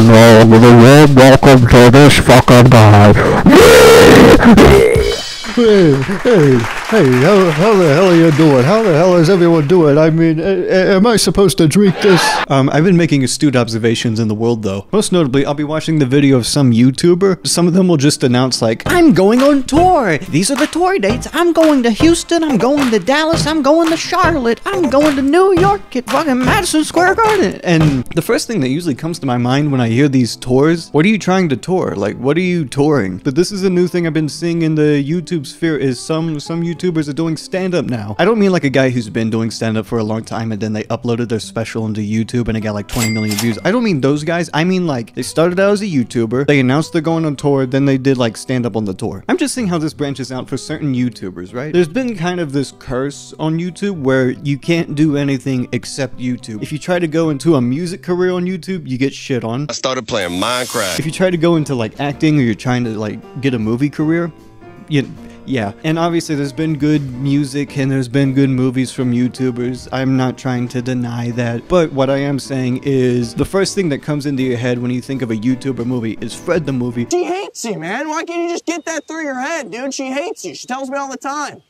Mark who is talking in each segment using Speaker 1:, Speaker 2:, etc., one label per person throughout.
Speaker 1: know, with a warm welcome to this fucking guy. Hey, how the hell are you doing? How the hell is everyone doing? I mean, am I supposed to drink this? I've been making astute observations in the world, though. Most notably, I'll be watching the video of some YouTuber. Some of them will just announce, like, I'm going on tour. These are the tour dates. I'm going to Houston. I'm going to Dallas. I'm going to Charlotte. I'm going to New York at fucking Madison Square Garden. And the first thing that usually comes to my mind when I hear these tours, what are you trying to tour? Like, what are you touring? But this is a new thing I've been seeing in the YouTube sphere is some YouTubers are doing stand-up now. I don't mean like a guy who's been doing stand-up for a long time and then they uploaded their special into YouTube and it got like 20 million views. I don't mean those guys. I mean like they started out as a YouTuber, they announced they're going on tour, then they did like stand-up on the tour. I'm just seeing how this branches out for certain YouTubers, right? There's been kind of this curse on YouTube where you can't do anything except YouTube. If you try to go into a music career on YouTube, you get shit on.
Speaker 2: I started playing Minecraft.
Speaker 1: If you try to go into like acting or you're trying to like get a movie career, yeah, and obviously there's been good music and there's been good movies from YouTubers. I'm not trying to deny that, but what I am saying is the first thing that comes into your head when you think of a YouTuber movie is Fred the movie.
Speaker 3: She hates you, man. Why can't you just get that through your head, dude? She hates you. She tells me all the time.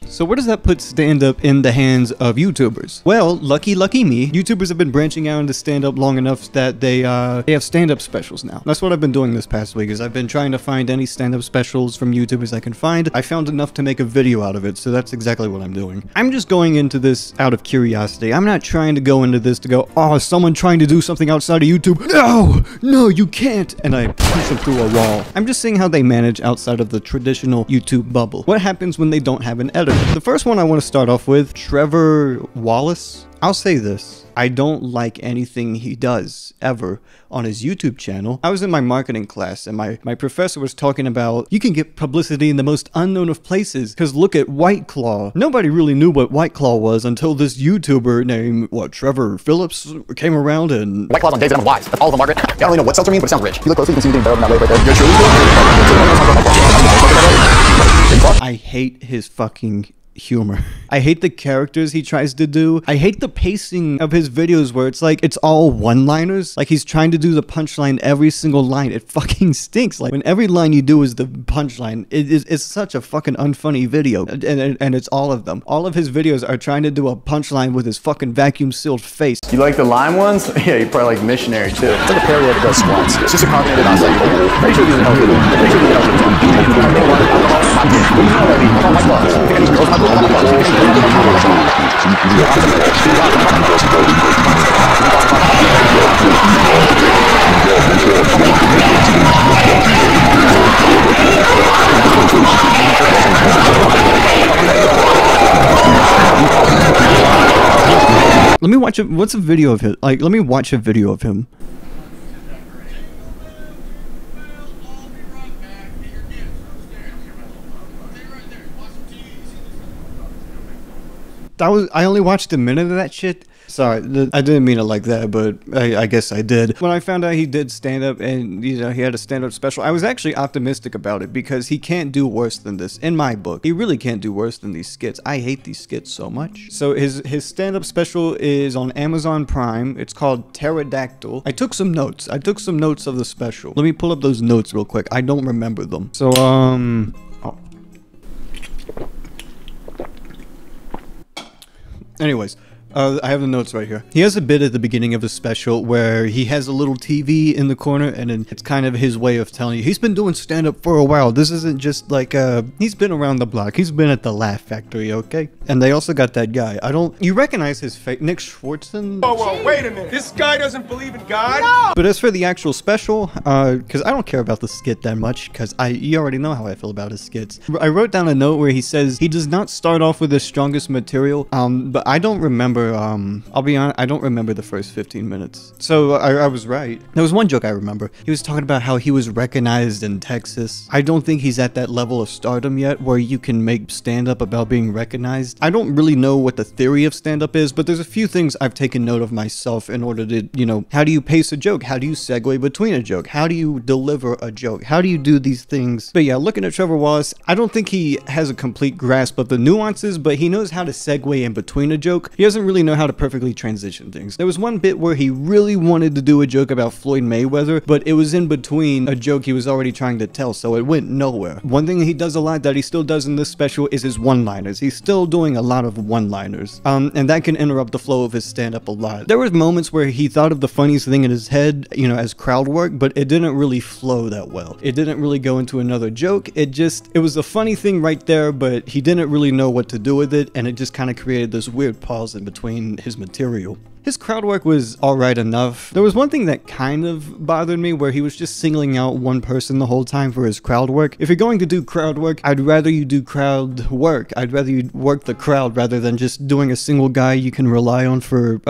Speaker 1: So where does that put stand-up in the hands of YouTubers? Well, lucky me, YouTubers have been branching out into stand-up long enough that they have stand-up specials now. That's what I've been doing this past week, is I've been trying to find any stand-up specials from YouTubers I can find. I found enough to make a video out of it, so that's exactly what I'm doing. I'm just going into this out of curiosity. I'm not trying to go into this to go, oh, is someone trying to do something outside of YouTube? No, you can't! And I push them through a wall. I'm just seeing how they manage outside of the traditional YouTube bubble. What happens when they don't have an editor? The first one I want to start off with, Trevor Wallace. I'll say this, I don't like anything he does, ever, on his YouTube channel. I was in my marketing class and my professor was talking about, you can get publicity in the most unknown of places, because look at White Claw. Nobody really knew what White Claw was until this YouTuber named, Trevor Phillips came around and...
Speaker 4: White Claw's on Dave's and Wise. That's all of them, Margaret. I don't really know what seltzer means, but it sounds rich. If you look closely, you can see the barrel on that way right there. You're truly
Speaker 1: I hate his fucking humor. I hate the characters he tries to do. I hate the pacing of his videos where it's like, it's all one-liners. Like he's trying to do the punchline every single line. It fucking stinks. Like when every line you do is the punchline, it's such a fucking unfunny video. And it's all of them. All of his videos are trying to do a punchline with his fucking vacuum-sealed face.
Speaker 5: You like the lime ones? Yeah, you probably like Missionary too.
Speaker 4: It's like a parallel that does squats. It's just a carbonated acid. Pretty sure these are healthy. Pretty sure these are
Speaker 1: Let me watch it. What's a video of it? Like, let me watch a video of him. I only watched a minute of that shit. Sorry, I didn't mean it like that, but I guess I did. When I found out he did stand-up and, he had a stand-up special, I was actually optimistic about it because he can't do worse than this, in my book. He really can't do worse than these skits. I hate these skits so much. So his stand-up special is on Amazon Prime. It's called Pterodactyl. I took some notes. I took some notes of the special. Let me pull up those notes real quick. I don't remember them. So, Anyways, I have the notes right here. He has a bit at the beginning of the special where he has a little TV in the corner and then it's kind of his way of telling you he's been doing stand-up for a while. This isn't just like, he's been around the block. He's been at the Laugh Factory, okay? And they also got that guy. You recognize his face, Nick Schwartzen?
Speaker 6: Whoa, wait a minute. This guy doesn't believe in God? No!
Speaker 1: But as for the actual special, because I don't care about the skit that much, because you already know how I feel about his skits. I wrote down a note where he says he does not start off with the strongest material, but I don't remember, I'll be honest, I don't remember the first 15 minutes. So I was right. There was one joke I remember. He was talking about how he was recognized in Texas. I don't think he's at that level of stardom yet where you can make stand-up about being recognized. I don't really know what the theory of stand-up is, but there's a few things I've taken note of myself in order to, how do you pace a joke? How do you segue between a joke? How do you deliver a joke? How do you do these things? But yeah, looking at Trevor Wallace, I don't think he has a complete grasp of the nuances, but he knows how to segue in between a joke. He hasn't really really know how to perfectly transition things. There was one bit where he really wanted to do a joke about Floyd Mayweather, but it was in between a joke he was already trying to tell, so it went nowhere. One thing he does a lot that he still does in this special is his one-liners. He's still doing a lot of one-liners, and that can interrupt the flow of his stand-up a lot. There were moments where he thought of the funniest thing in his head, you know, as crowd work, but it didn't really flow that well. It didn't really go into another joke. It was a funny thing right there, but he didn't really know what to do with it, and it just kind of created this weird pause in between his material. His crowd work was alright enough. There was one thing that kind of bothered me where he was just singling out one person the whole time for his crowd work. If you're going to do crowd work, I'd rather you do crowd work. I'd rather you work the crowd rather than just doing a single guy you can rely on for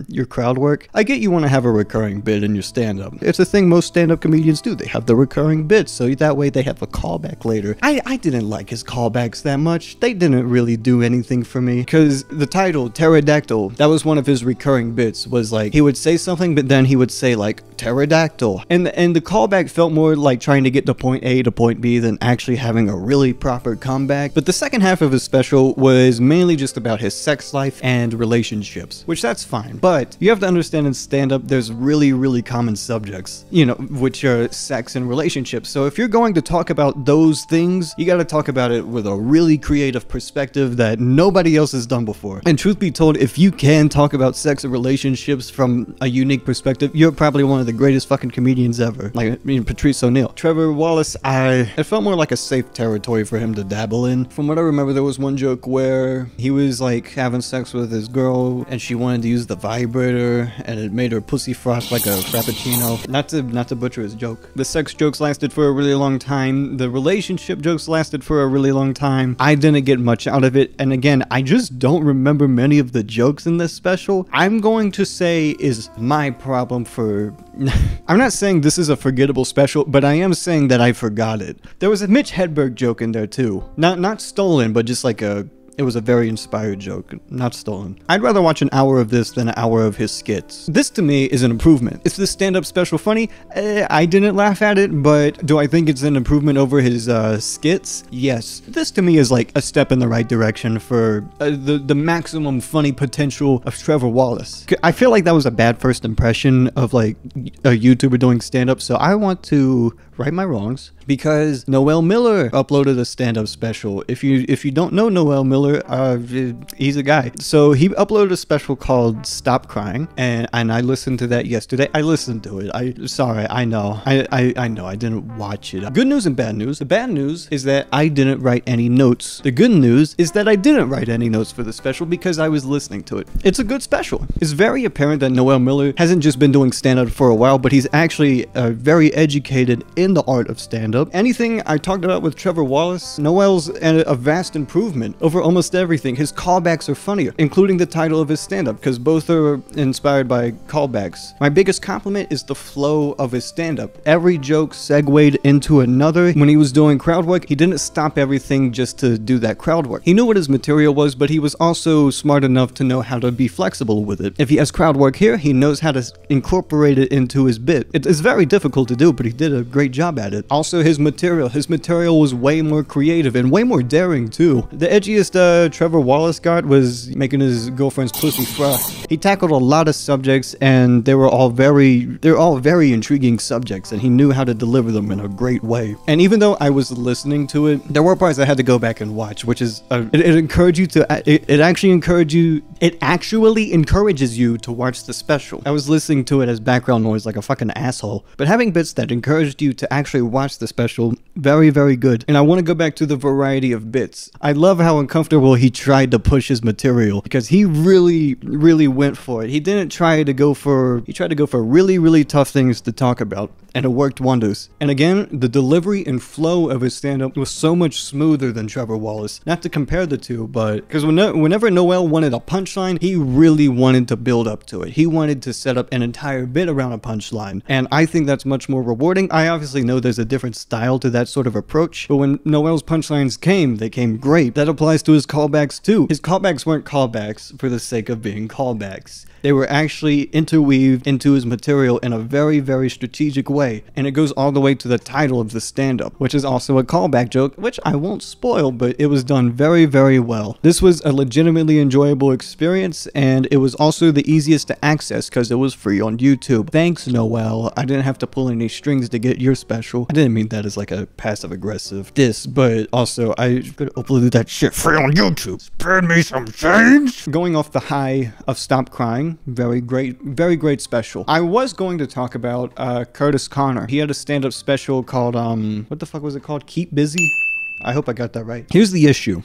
Speaker 1: your crowd work. I get you want to have a recurring bit in your stand-up. It's a thing most stand-up comedians do. They have the recurring bits, so that way they have a callback later. I didn't like his callbacks that much. They didn't really do anything for me, because the title, Pterodactyl, that was one of his recurring bits, was like he would say something but then he would say like pterodactyl, and the callback felt more like trying to get to point A to point B than actually having a really proper comeback. But the second half of his special was mainly just about his sex life and relationships, which that's fine, but you have to understand in stand-up there's really common subjects, you know, which are sex and relationships. So if you're going to talk about those things, you got to talk about it with a really creative perspective that nobody else has done before. And truth be told, if you can talk about sex and relationships from a unique perspective, you're probably one of the greatest fucking comedians ever. Like, I mean, Patrice O'Neal. Trevor Wallace, it felt more like a safe territory for him to dabble in. From what I remember, there was one joke where he was like having sex with his girl and she wanted to use the vibrator and it made her pussy froth like a frappuccino. Not to butcher his joke. The sex jokes lasted for a really long time. The relationship jokes lasted for a really long time. I didn't get much out of it, and again, I just don't remember many of the jokes in this special. I'm going to say is my problem for... I'm not saying this is a forgettable special, but I am saying that I forgot it. There was a Mitch Hedberg joke in there too. Not stolen, but just like it was a very inspired joke, not stolen. I'd rather watch an hour of this than an hour of his skits. This to me is an improvement. Is this stand-up special funny? I didn't laugh at it, but do I think it's an improvement over his skits? Yes. This to me is like a step in the right direction for the maximum funny potential of Trevor Wallace. I feel like that was a bad first impression of like a YouTuber doing stand-up, so I want to right my wrongs, because Noel Miller uploaded a stand-up special. If you don't know Noel Miller, he's a guy. So he uploaded a special called Stop Crying, and I listened to that yesterday. I listened to it. I know I didn't watch it. Good news and bad news. The bad news is that I didn't write any notes. The good news is that I didn't write any notes for the special because I was listening to it. It's a good special. It's very apparent that Noel Miller hasn't just been doing stand-up for a while, but he's actually very educated in the art of stand-up. Anything I talked about with Trevor Wallace, Noel's a vast improvement over almost everything. His callbacks are funnier, including the title of his stand-up, because both are inspired by callbacks. My biggest compliment is the flow of his stand-up. Every joke segued into another. When he was doing crowd work, he didn't stop everything just to do that crowd work. He knew what his material was, but he was also smart enough to know how to be flexible with it. If he has crowd work here, he knows how to incorporate it into his bit. It's very difficult to do, but he did a great job at it. Also, his material was way more creative and way more daring too. The edgiest Trevor Wallace got was making his girlfriend's pussy froth. He tackled a lot of subjects, and they're all very intriguing subjects, and he knew how to deliver them in a great way. And even though I was listening to it, there were parts I had to go back and watch, which is it actually encourages you to watch the special. I was listening to it as background noise like a fucking asshole, but having bits that encouraged you to actually watch the special, very good. And I want to go back to the variety of bits. I love how uncomfortable he tried to push his material, because he really went for it. He tried to go for really tough things to talk about, and it worked wonders. And again, the delivery and flow of his stand-up was so much smoother than Trevor Wallace. Not to compare the two, but because whenever Noel wanted a punchline, he really wanted to build up to it. He wanted to set up an entire bit around a punchline, and I think that's much more rewarding. I obviously know there's a different style to that that sort of approach. But when Noel's punchlines came, they came great. That applies to his callbacks too. His callbacks weren't callbacks for the sake of being callbacks. They were actually interweaved into his material in a very, very strategic way. And it goes all the way to the title of the stand-up, which is also a callback joke, which I won't spoil, but it was done very, very well. This was a legitimately enjoyable experience, and it was also the easiest to access because it was free on YouTube. Thanks, Noel. I didn't have to pull any strings to get your special. I didn't mean that as like a passive-aggressive diss, but also I could upload that shit free on YouTube. Spare me some change. Going off the high of Stop Crying, very great special. I was going to talk about Kurtis Conner. He had a stand-up special called what the fuck was it called? Keep Busy? I hope I got that right. Here's the issue.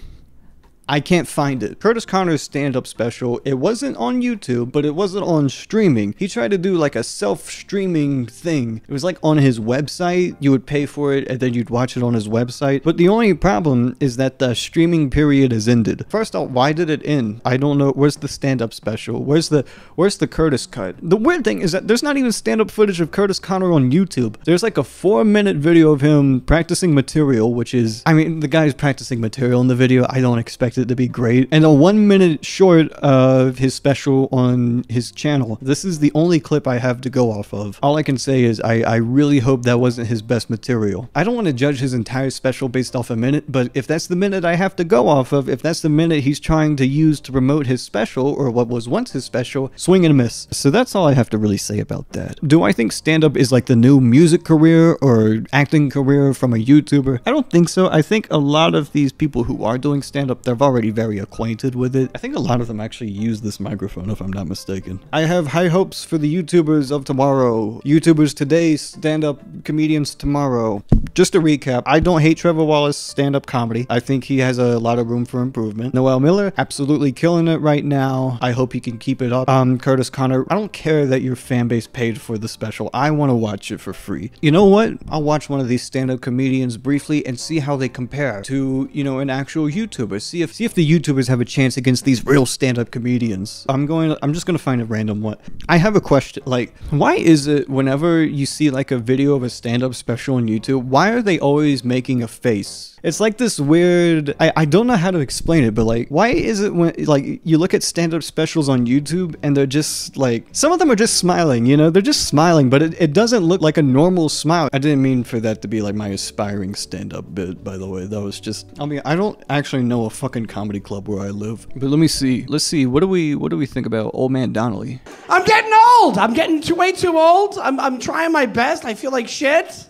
Speaker 1: I can't find it. Kurtis Conner's stand-up special, it wasn't on YouTube, but it wasn't on streaming. He tried to do like a self-streaming thing. It was like on his website. You would pay for it and then you'd watch it on his website. But the only problem is that the streaming period has ended. First off, why did it end? I don't know. Where's the stand-up special? Where's the Kurtis cut? The weird thing is that there's not even stand-up footage of Kurtis Conner on YouTube. There's like a 4-minute video of him practicing material, which is, I mean, the guy's practicing material in the video. I don't expect it to be great, and a 1-minute short of his special on his channel. This is the only clip I have to go off of. All I can say is I really hope that wasn't his best material. I don't want to judge his entire special based off a minute, but if that's the minute I have to go off of, if that's the minute he's trying to use to promote his special, or what was once his special, swing and a miss. So that's all I have to really say about that. Do I think stand-up is like the new music career or acting career from a YouTuber? I don't think so. I think a lot of these people who are doing stand-up, they're already very acquainted with it. I think a lot of them actually use this microphone, if I'm not mistaken. I have high hopes for the YouTubers of tomorrow. YouTubers today, stand-up comedians tomorrow. Just to recap, I don't hate Trevor Wallace stand-up comedy. I think he has a lot of room for improvement. Noel Miller, absolutely killing it right now. I hope he can keep it up. Kurtis Conner, I don't care that your fan base paid for the special. I want to watch it for free. You know what? I'll watch one of these stand-up comedians briefly and see how they compare to, you know, an actual YouTuber. See if the YouTubers have a chance against these real stand-up comedians. I'm just gonna find a random one. I have a question, like, why is it whenever you see like a video of a stand-up special on YouTube, why are they always making a face? It's like this weird, I don't know how to explain it, but like, why is it when, like, you look at stand-up specials on YouTube and they're just like, some of them are just smiling, you know, they're just smiling, but it doesn't look like a normal smile. I didn't mean for that to be like my aspiring stand-up bit, by the way. That was just, I mean, I don't actually know a fucking comedy club where I live, but let me see. Let's see, what do we think about Old Man Donnelly?
Speaker 2: I'm getting old. I'm getting way too old. I'm trying my best. I feel like shit.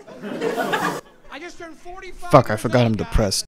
Speaker 2: I just turned 45.
Speaker 1: Fuck, I forgot I'm depressed.